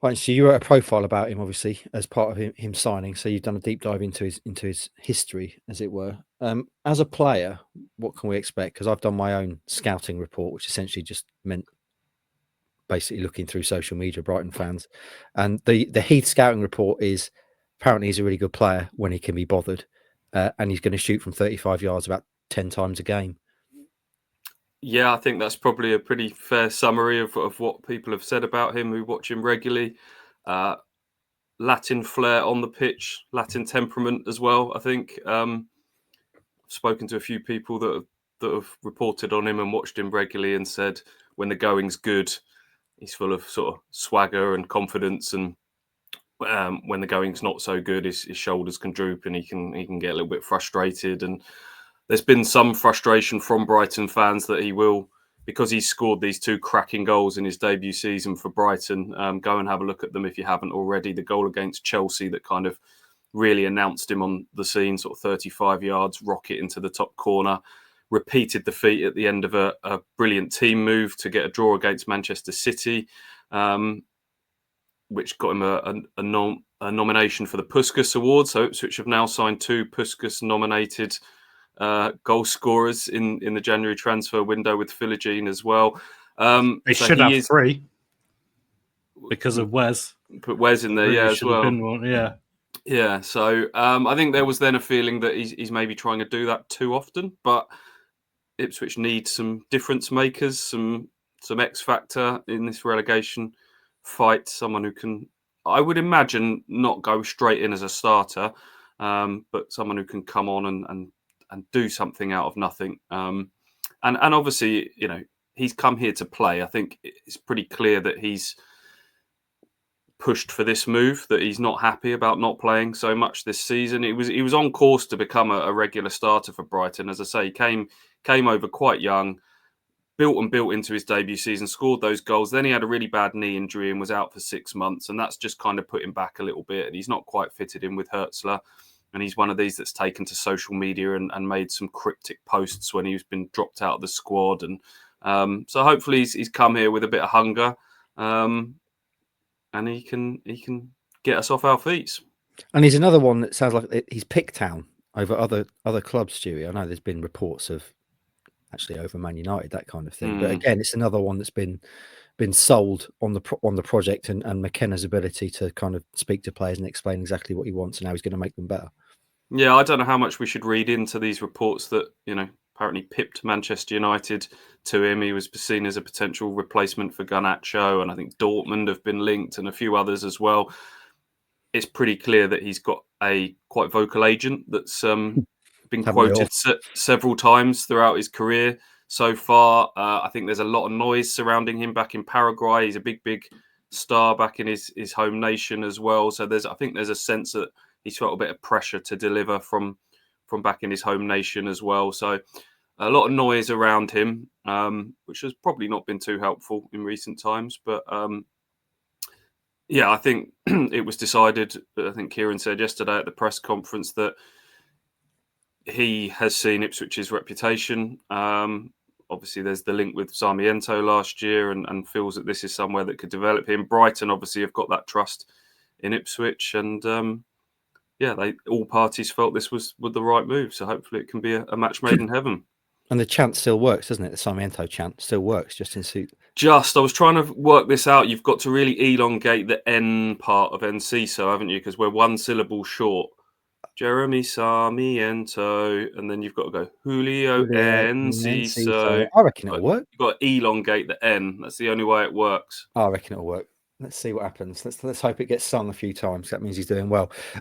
Right, so you wrote a profile about him, obviously, as part of him signing. So you've done a deep dive into his history, as it were. As a player, what can we expect? Because I've done my own scouting report, which essentially just meant basically looking through social media, Brighton fans, and the Heath scouting report is apparently he's a really good player when he can be bothered, and he's going to shoot from 35 yards about 10 times a game. Yeah, I think that's probably a pretty fair summary of what people have said about him who watch him regularly. Latin flair on the pitch, Latin temperament as well. I think I've spoken to a few people that have reported on him and watched him regularly and said when the going's good, he's full of sort of swagger and confidence, and when the going's not so good, his shoulders can droop and he can get a little bit frustrated. And there's been some frustration from Brighton fans that he will, because he's scored these two cracking goals in his debut season for Brighton. Go and have a look at them if you haven't already. The goal against Chelsea that kind of really announced him on the scene, sort of 35 yards, rocket into the top corner. Repeated defeat at the end of a brilliant team move to get a draw against Manchester City, which got him a nomination for the Puskas Award. So Ipswich have now signed two Puskas-nominated goal scorers in the January transfer window with Philogene as well. They should have three because of Wes. Put Wes in there, really as well. One, yeah. Yeah, so I think there was then a feeling that he's maybe trying to do that too often, but Ipswich need some difference makers, some X factor in this relegation fight. Someone who can, I would imagine, not go straight in as a starter, but someone who can come on and do something out of nothing. And obviously, you know, he's come here to play. I think it's pretty clear that he's pushed for this move, that he's not happy about not playing so much this season. He was on course to become a regular starter for Brighton. As I say, he came over quite young, built into his debut season, scored those goals. Then he had a really bad knee injury and was out for 6 months, and that's just kind of put him back a little bit. And he's not quite fitted in with Hertzler. And he's one of these that's taken to social media and made some cryptic posts when he's been dropped out of the squad. And so hopefully he's come here with a bit of hunger, and he can get us off our feet. And he's another one that sounds like he's picked Town over other clubs, Stewie. I know there's been reports of actually over Man United, that kind of thing. But again, it's another one that's been sold on the project and McKenna's ability to kind of speak to players and explain exactly what he wants and how he's going to make them better. Yeah, I don't know how much we should read into these reports that, you know, apparently pipped Manchester United to him. He was seen as a potential replacement for Garnacho, and I think Dortmund have been linked and a few others as well. It's pretty clear that he's got a quite vocal agent that's been quoted several times throughout his career so far. I think there's a lot of noise surrounding him back in Paraguay. He's a big star back in his home nation as well. So I think there's a sense that he's felt a bit of pressure to deliver from back in his home nation as well. So a lot of noise around him, which has probably not been too helpful in recent times. But yeah, I think it was decided, I think Kieran said yesterday at the press conference, that he has seen Ipswich's reputation. Obviously, there's the link with Sarmiento last year and feels that this is somewhere that could develop him. Brighton obviously have got that trust in Ipswich, and yeah, all parties felt this was the right move. So hopefully it can be a match made in heaven. And the chant still works, doesn't it? The Sarmiento chant still works, just in suit. I was trying to work this out. You've got to really elongate the N part of Enciso, haven't you? Because we're one syllable short. Jeremy Sarmiento, and then you've got to go Julio Enciso. I reckon it'll work. You've got to elongate the N. That's the only way it works. I reckon it'll work. Let's see what happens. Let's hope it gets sung a few times. That means he's doing well.